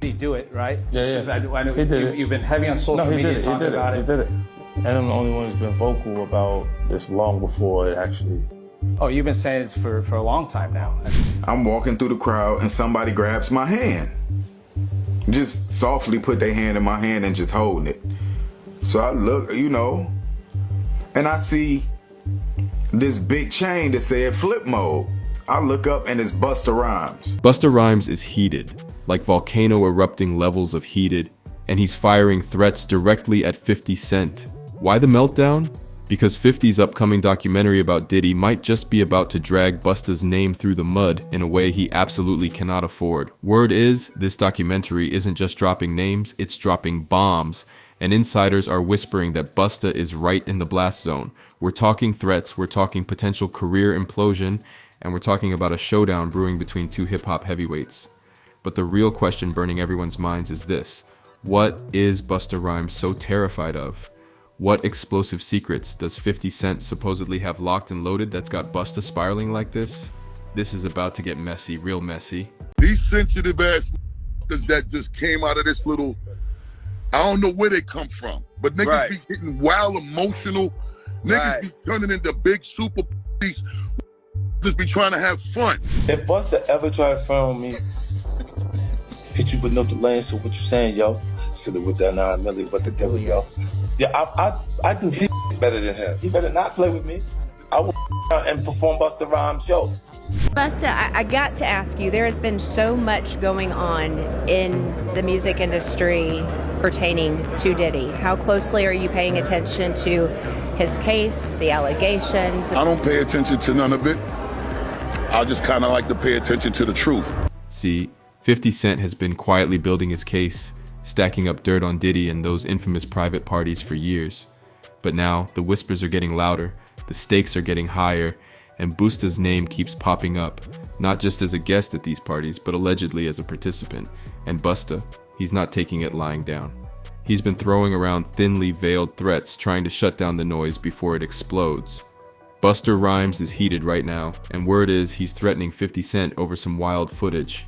Did he do it, right? Yeah, Since yeah. I know He did it. you've been heavy on social media talking about it. He did it. And I'm the only one who's been vocal about this long before it actually. Oh, you've been saying this for a long time now. I'm walking through the crowd and somebody grabs my hand. Just softly put their hand in my hand and just holding it. So I look, and I see this big chain that said flip mode. I look up and it's Busta Rhymes. Busta Rhymes is heated, like volcano erupting levels of heated, and he's firing threats directly at 50 Cent. Why the meltdown? Because 50's upcoming documentary about Diddy might just be about to drag Busta's name through the mud in a way he absolutely cannot afford. Word is, this documentary isn't just dropping names, it's dropping bombs, and insiders are whispering that Busta is right in the blast zone. We're talking threats, we're talking potential career implosion, and we're talking about a showdown brewing between two hip-hop heavyweights. But the real question burning everyone's minds is this: what is Busta Rhymes so terrified of? What explosive secrets does 50 Cent supposedly have locked and loaded that's got Busta spiraling like this? This is about to get messy, real messy. These sensitive ass that just came out of this little, I don't know where they come from, but niggas be getting wild emotional. Niggas be turning into big super police. Just be trying to have fun. If Busta ever try to film me, hit you with no delay, so what you saying, yo? Should've with that 9 milli, but the devil, yo. Yeah, I do his better than him. He better not play with me. I will and perform Busta Rhymes' show. Busta, I got to ask you, there has been so much going on in the music industry pertaining to Diddy. How closely are you paying attention to his case, the allegations? I don't pay attention to none of it. I just kind of like to pay attention to the truth. See, 50 Cent has been quietly building his case, stacking up dirt on Diddy and those infamous private parties for years. But now, the whispers are getting louder, the stakes are getting higher, and Busta's name keeps popping up, not just as a guest at these parties, but allegedly as a participant. And Busta, he's not taking it lying down. He's been throwing around thinly veiled threats, trying to shut down the noise before it explodes. Busta Rhymes is heated right now, and word is he's threatening 50 Cent over some wild footage.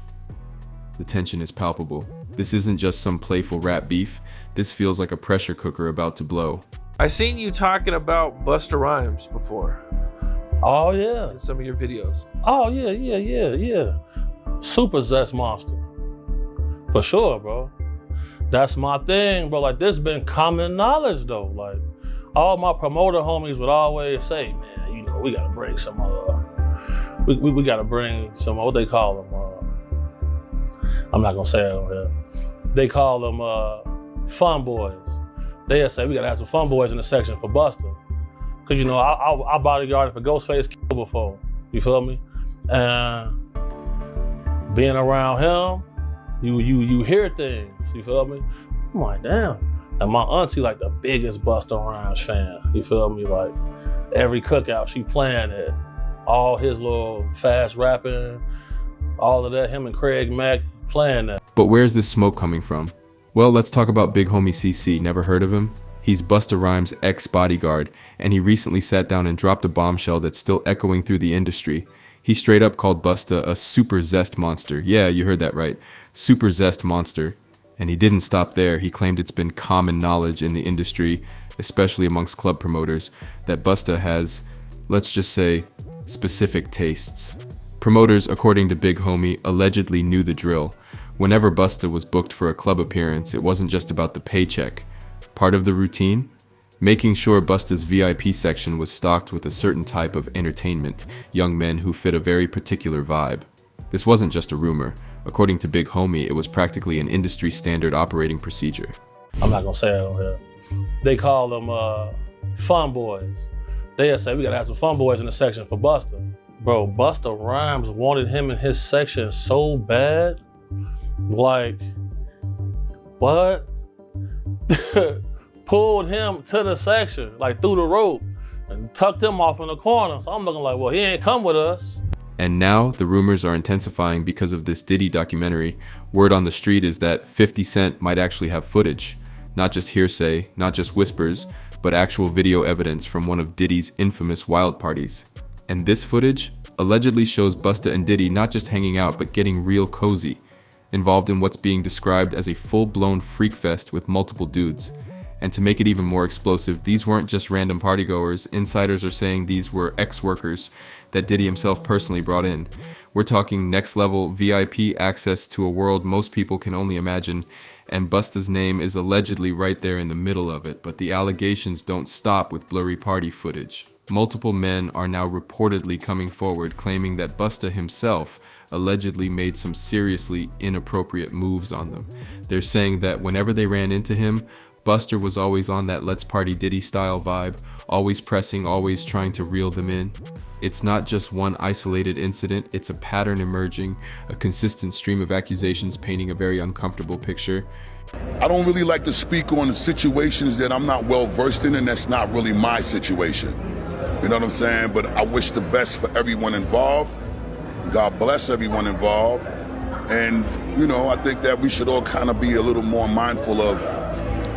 The tension is palpable. This isn't just some playful rap beef, this feels like a pressure cooker about to blow. I seen you talking about Busta Rhymes before Oh yeah. in some of your videos. Oh yeah. Super zest monster. For sure, bro. That's my thing, bro. Like, this been common knowledge though. Like, all my promoter homies would always say, man, we gotta bring some we gotta bring some, what they call them, I'm not gonna say it on here. They call them fun boys. They'll say we gotta have some fun boys in the section for Busta. Cause I bodyguarded for Ghostface before, you feel me? And being around him, you hear things, you feel me? I'm like, damn. And my auntie like the biggest Busta Rhymes fan, you feel me? Like, every cookout she playing it, all his little fast rapping, all of that, him and Craig Mack playing that. But where's this smoke coming from? Well, let's talk about Big Homie CC. Never heard of him? He's Busta Rhymes' ex-bodyguard, and he recently sat down and dropped a bombshell that's still echoing through the industry. He straight up called Busta a super zest monster. Yeah, you heard that right. Super zest monster. And he didn't stop there. He claimed it's been common knowledge in the industry, especially amongst club promoters, that Busta has, let's just say, specific tastes. Promoters, according to Big Homie, allegedly knew the drill. Whenever Busta was booked for a club appearance, it wasn't just about the paycheck. Part of the routine? Making sure Busta's VIP section was stocked with a certain type of entertainment, young men who fit a very particular vibe. This wasn't just a rumor. According to Big Homie, it was practically an industry standard operating procedure. I'm not gonna say it on here. They call them fun boys. They'll say we gotta have some fun boys in the section for Busta. Bro, Busta Rhymes wanted him in his section so bad. Like, what? Pulled him to the section, like through the rope, and tucked him off in the corner. So I'm looking like, well, he ain't come with us. And now the rumors are intensifying because of this Diddy documentary. Word on the street is that 50 Cent might actually have footage. Not just hearsay, not just whispers, but actual video evidence from one of Diddy's infamous wild parties. And this footage allegedly shows Busta and Diddy not just hanging out, but getting real cozy. involved in what's being described as a full-blown freak fest with multiple dudes. And to make it even more explosive, these weren't just random partygoers. Insiders are saying these were ex-workers that Diddy himself personally brought in. We're talking next-level VIP access to a world most people can only imagine, and Busta's name is allegedly right there in the middle of it, but the allegations don't stop with blurry party footage. Multiple men are now reportedly coming forward claiming that Busta himself allegedly made some seriously inappropriate moves on them. They're saying that whenever they ran into him, Busta was always on that Let's Party Diddy style vibe, always pressing, always trying to reel them in. It's not just one isolated incident, it's a pattern emerging, a consistent stream of accusations painting a very uncomfortable picture. I don't really like to speak on situations that I'm not well versed in, and that's not really my situation. You know what I'm saying? But I wish the best for everyone involved. God bless everyone involved. And, you know, I think that we should all kind of be a little more mindful of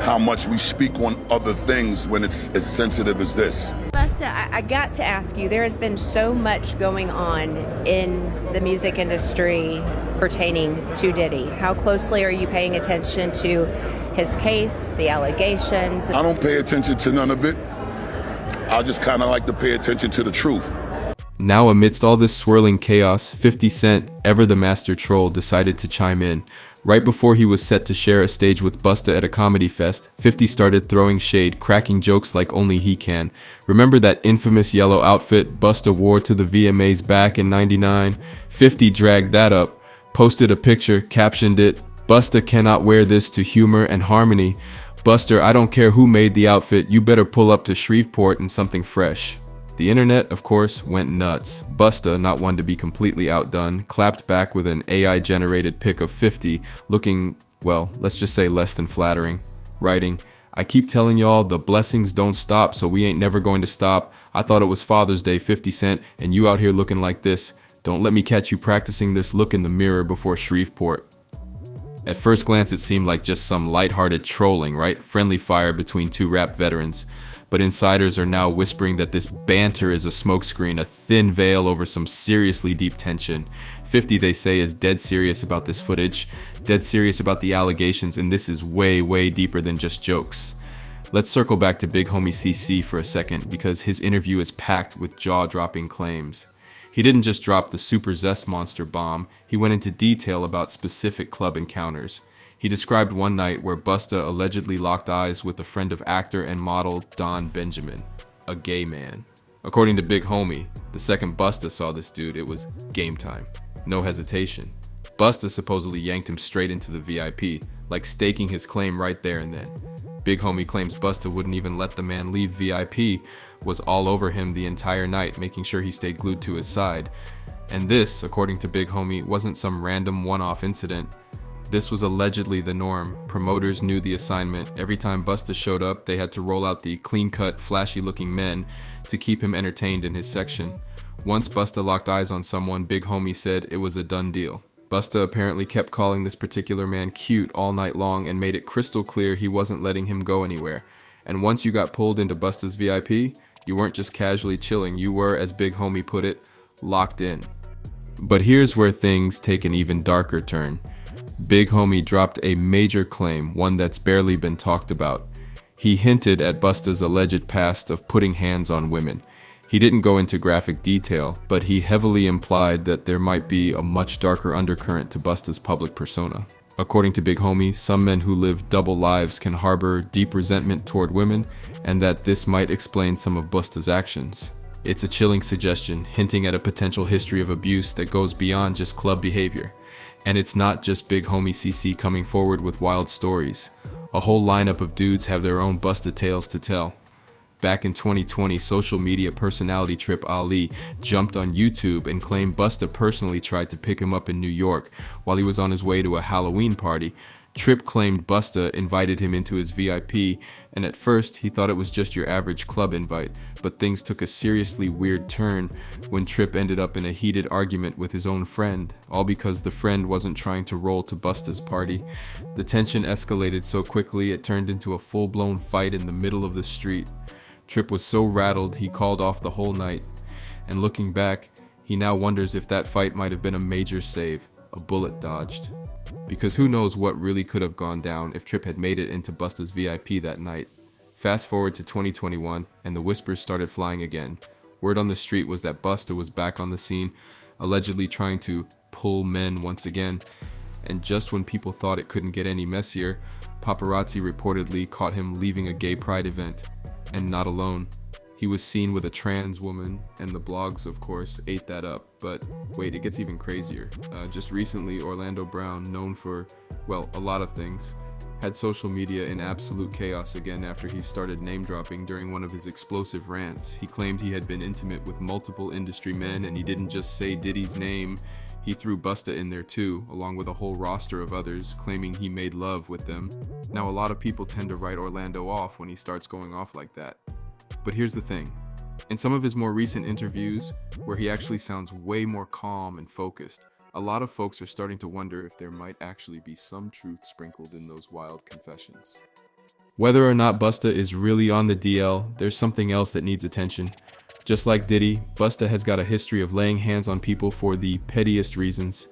how much we speak on other things when it's as sensitive as this. Busta, I got to ask you, there has been so much going on in the music industry pertaining to Diddy. How closely are you paying attention to his case, the allegations? I don't pay attention to none of it. I just kind of like to pay attention to the truth. Now, amidst all this swirling chaos, 50 Cent, ever the master troll, decided to chime in. Right before he was set to share a stage with Busta at a comedy fest, 50 started throwing shade, cracking jokes like only he can. Remember that infamous yellow outfit Busta wore to the VMAs back in '99? 50 dragged that up, posted a picture, captioned it, "Busta cannot wear this to humor and harmony. Buster, I don't care who made the outfit, you better pull up to Shreveport in something fresh." The internet, of course, went nuts. Busta, not one to be completely outdone, clapped back with an AI-generated pic of 50, looking, well, let's just say less than flattering, writing, "I keep telling y'all the blessings don't stop, so we ain't never going to stop. I thought it was Father's Day, 50 Cent, and you out here looking like this. Don't let me catch you practicing this look in the mirror before Shreveport." At first glance, it seemed like just some lighthearted trolling, right? Friendly fire between two rap veterans. But insiders are now whispering that this banter is a smokescreen, a thin veil over some seriously deep tension. 50, they say, is dead serious about this footage, dead serious about the allegations, and this is way, way deeper than just jokes. Let's circle back to Big Homie CC for a second, because his interview is packed with jaw-dropping claims. He didn't just drop the Super Zest Monster bomb, he went into detail about specific club encounters. He described one night where Busta allegedly locked eyes with a friend of actor and model Don Benjamin, a gay man. According to Big Homie, the second Busta saw this dude, it was game time. No hesitation. Busta supposedly yanked him straight into the VIP, like staking his claim right there and then. Big Homie claims Busta wouldn't even let the man leave VIP, was all over him the entire night, making sure he stayed glued to his side. And this, according to Big Homie, wasn't some random one-off incident. This was allegedly the norm. Promoters knew the assignment. Every time Busta showed up, they had to roll out the clean-cut, flashy-looking men to keep him entertained in his section. Once Busta locked eyes on someone, Big Homie said it was a done deal. Busta apparently kept calling this particular man cute all night long and made it crystal clear he wasn't letting him go anywhere. And once you got pulled into Busta's VIP, you weren't just casually chilling, you were, as Big Homie put it, locked in. But here's where things take an even darker turn. Big Homie dropped a major claim, one that's barely been talked about. He hinted at Busta's alleged past of putting hands on women. He didn't go into graphic detail, but he heavily implied that there might be a much darker undercurrent to Busta's public persona. According to Big Homie, some men who live double lives can harbor deep resentment toward women, and that this might explain some of Busta's actions. It's a chilling suggestion, hinting at a potential history of abuse that goes beyond just club behavior. And it's not just Big Homie CC coming forward with wild stories. A whole lineup of dudes have their own Busta tales to tell. Back in 2020, social media personality Trip Ali jumped on YouTube and claimed Busta personally tried to pick him up in New York while he was on his way to a Halloween party. Trip claimed Busta invited him into his VIP, and at first he thought it was just your average club invite, but things took a seriously weird turn when Trip ended up in a heated argument with his own friend, all because the friend wasn't trying to roll to Busta's party. The tension escalated so quickly it turned into a full-blown fight in the middle of the street. Trip was so rattled he called off the whole night, and looking back, he now wonders if that fight might have been a major save, a bullet dodged. because who knows what really could have gone down if Trip had made it into Busta's VIP that night. Fast forward to 2021, and the whispers started flying again. Word on the street was that Busta was back on the scene, allegedly trying to pull men once again. And just when people thought it couldn't get any messier, paparazzi reportedly caught him leaving a gay pride event. And not alone. He was seen with a trans woman, and the blogs, of course, ate that up. But wait, it gets even crazier. Just recently, Orlando Brown, known for, well, a lot of things, had social media in absolute chaos again after he started name-dropping during one of his explosive rants. He claimed he had been intimate with multiple industry men, and he didn't just say Diddy's name, he threw Busta in there too, along with a whole roster of others, claiming he made love with them. Now, a lot of people tend to write Orlando off when he starts going off like that. But here's the thing. In some of his more recent interviews, where he actually sounds way more calm and focused, a lot of folks are starting to wonder if there might actually be some truth sprinkled in those wild confessions. Whether or not Busta is really on the DL, there's something else that needs attention. Just like Diddy, Busta has got a history of laying hands on people for the pettiest reasons.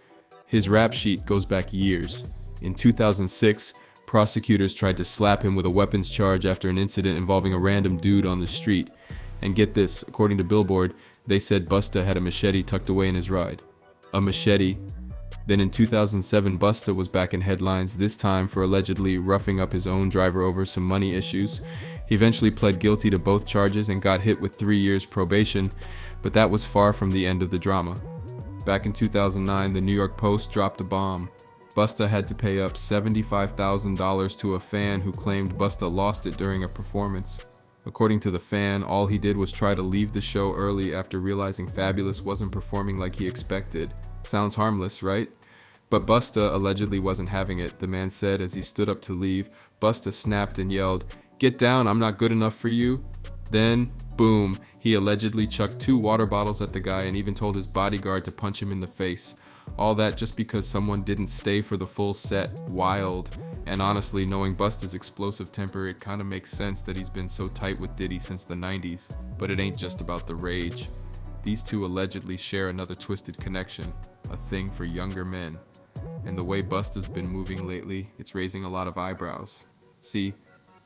His rap sheet goes back years. In 2006, prosecutors tried to slap him with a weapons charge after an incident involving a random dude on the street. And get this, according to Billboard, they said Busta had a machete tucked away in his ride. A machete. Then in 2007, Busta was back in headlines, this time for allegedly roughing up his own driver over some money issues. He eventually pled guilty to both charges and got hit with 3 years probation, but that was far from the end of the drama. Back in 2009, the New York Post dropped a bomb. Busta had to pay up $75,000 to a fan who claimed Busta lost it during a performance. According to the fan, all he did was try to leave the show early after realizing Fabulous wasn't performing like he expected. Sounds harmless, right? But Busta allegedly wasn't having it, the man said as he stood up to leave. Busta snapped and yelled, "Get down, I'm not good enough for you." Then, boom, he allegedly chucked 2 water bottles at the guy and even told his bodyguard to punch him in the face. All that just because someone didn't stay for the full set. Wild. And honestly, knowing Busta's explosive temper, it kinda makes sense that he's been so tight with Diddy since the 90s. But it ain't just about the rage. These two allegedly share another twisted connection, a thing for younger men. And the way Busta's been moving lately, it's raising a lot of eyebrows. See,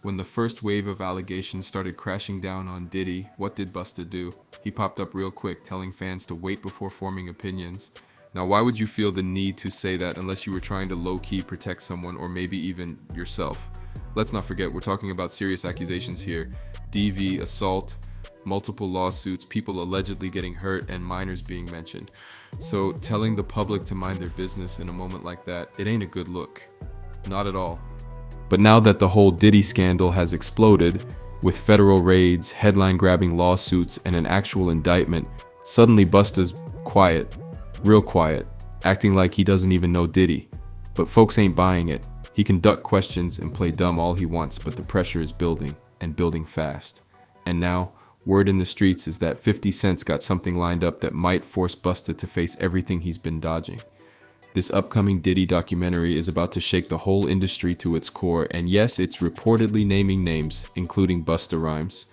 when the first wave of allegations started crashing down on Diddy, what did Busta do? He popped up real quick, telling fans to wait before forming opinions. Now, why would you feel the need to say that unless you were trying to low-key protect someone or maybe even yourself? Let's not forget, we're talking about serious accusations here. DV, assault, multiple lawsuits, people allegedly getting hurt, and minors being mentioned. So telling the public to mind their business in a moment like that, it ain't a good look. Not at all. But now that the whole Diddy scandal has exploded, with federal raids, headline-grabbing lawsuits, and an actual indictment, suddenly Busta's quiet. Real quiet, acting like he doesn't even know Diddy. But folks ain't buying it. He can duck questions and play dumb all he wants, but the pressure is building, and building fast. And now, word in the streets is that 50 Cent's got something lined up that might force Busta to face everything he's been dodging. This upcoming Diddy documentary is about to shake the whole industry to its core, and yes, it's reportedly naming names, including Busta Rhymes.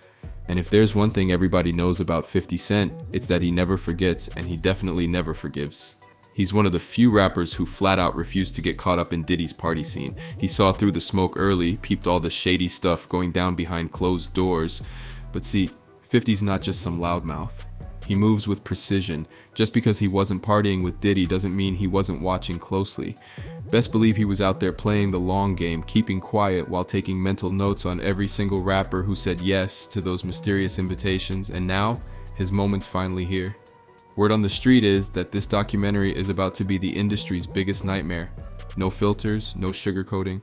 And if there's one thing everybody knows about 50 Cent, it's that he never forgets, and he definitely never forgives. He's one of the few rappers who flat out refused to get caught up in Diddy's party scene. He saw through the smoke early, peeped all the shady stuff going down behind closed doors. But see, 50's not just some loudmouth. He moves with precision. Just because he wasn't partying with Diddy doesn't mean he wasn't watching closely. Best believe he was out there playing the long game, keeping quiet while taking mental notes on every single rapper who said yes to those mysterious invitations, and now, his moment's finally here. Word on the street is that this documentary is about to be the industry's biggest nightmare. No filters, no sugarcoating,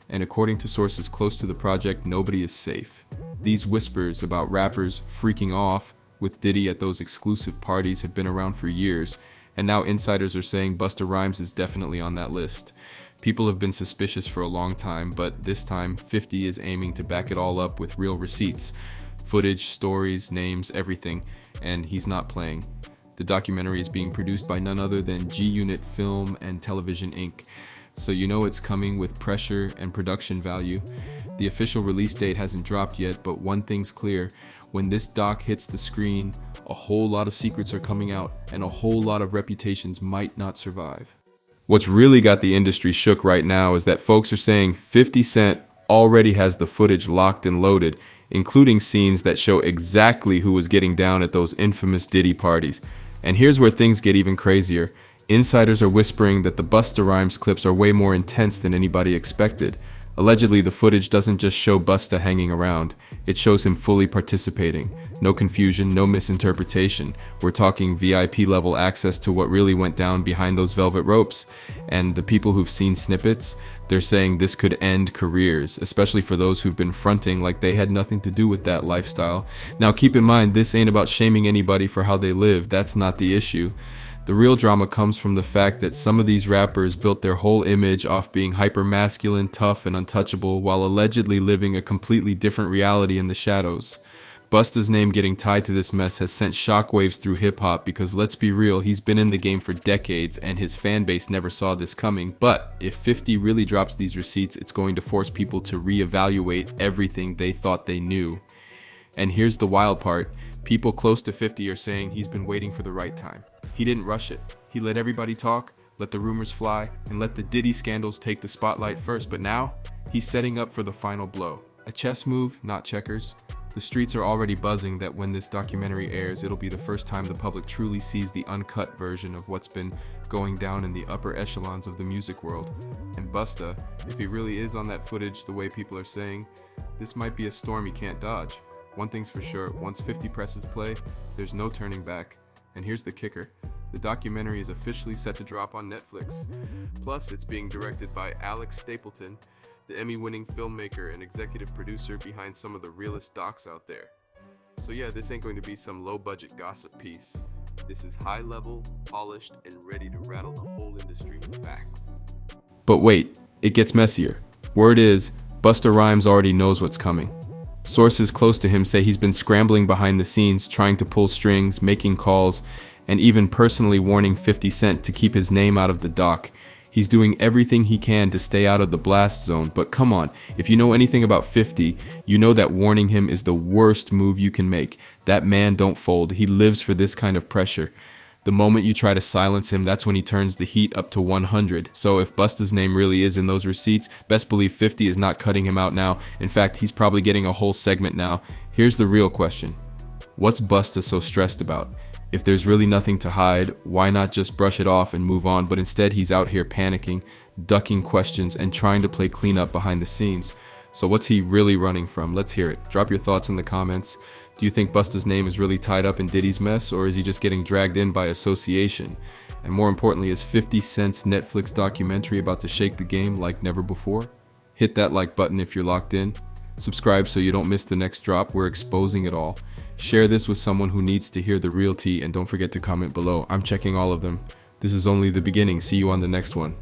and according to sources close to the project, nobody is safe. These whispers about rappers freaking off with Diddy at those exclusive parties have been around for years, and now insiders are saying Busta Rhymes is definitely on that list. People have been suspicious for a long time, but this time 50 is aiming to back it all up with real receipts. Footage, stories, names, everything, and he's not playing. The documentary is being produced by none other than G-Unit Film and Television Inc., so you know it's coming with pressure and production value. The official release date hasn't dropped yet, but one thing's clear. When this doc hits the screen, a whole lot of secrets are coming out, and a whole lot of reputations might not survive. What's really got the industry shook right now is that folks are saying 50 Cent already has the footage locked and loaded, including scenes that show exactly who was getting down at those infamous Diddy parties. And here's where things get even crazier. Insiders are whispering that the Busta Rhymes clips are way more intense than anybody expected. Allegedly, the footage doesn't just show Busta hanging around, it shows him fully participating. No confusion, no misinterpretation. We're talking VIP level access to what really went down behind those velvet ropes. And the people who've seen snippets, they're saying this could end careers, especially for those who've been fronting like they had nothing to do with that lifestyle. Now keep in mind, this ain't about shaming anybody for how they live, that's not the issue. The real drama comes from the fact that some of these rappers built their whole image off being hyper-masculine, tough, and untouchable while allegedly living a completely different reality in the shadows. Busta's name getting tied to this mess has sent shockwaves through hip-hop because let's be real, he's been in the game for decades and his fan base never saw this coming. But if 50 really drops these receipts, it's going to force people to reevaluate everything they thought they knew. And here's the wild part, people close to 50 are saying he's been waiting for the right time. He didn't rush it. He let everybody talk, let the rumors fly, and let the Diddy scandals take the spotlight first. But now, he's setting up for the final blow. A chess move, not checkers. The streets are already buzzing that when this documentary airs, it'll be the first time the public truly sees the uncut version of what's been going down in the upper echelons of the music world. And Busta, if he really is on that footage the way people are saying, this might be a storm he can't dodge. One thing's for sure, once 50 presses play, there's no turning back. And here's the kicker. The documentary is officially set to drop on Netflix. Plus, it's being directed by Alex Stapleton, the Emmy-winning filmmaker and executive producer behind some of the realest docs out there. So yeah, this ain't going to be some low-budget gossip piece. This is high-level, polished, and ready to rattle the whole industry with facts. But wait, it gets messier. Word is, Busta Rhymes already knows what's coming. Sources close to him say he's been scrambling behind the scenes, trying to pull strings, making calls, and even personally warning 50 Cent to keep his name out of the dock. He's doing everything he can to stay out of the blast zone, but come on, if you know anything about 50, you know that warning him is the worst move you can make. That man don't fold, he lives for this kind of pressure. The moment you try to silence him, that's when he turns the heat up to 100. So if Busta's name really is in those receipts, best believe 50 is not cutting him out now. In fact, he's probably getting a whole segment now. Here's the real question. What's Busta so stressed about? If there's really nothing to hide, why not just brush it off and move on? But instead, he's out here panicking, ducking questions, and trying to play cleanup behind the scenes. So what's he really running from? Let's hear it. Drop your thoughts in the comments. Do you think Busta's name is really tied up in Diddy's mess, or is he just getting dragged in by association? And more importantly, is 50 Cent's Netflix documentary about to shake the game like never before? Hit that like button if you're locked in. Subscribe so you don't miss the next drop. We're exposing it all. Share this with someone who needs to hear the real tea, and don't forget to comment below. I'm checking all of them. This is only the beginning. See you on the next one.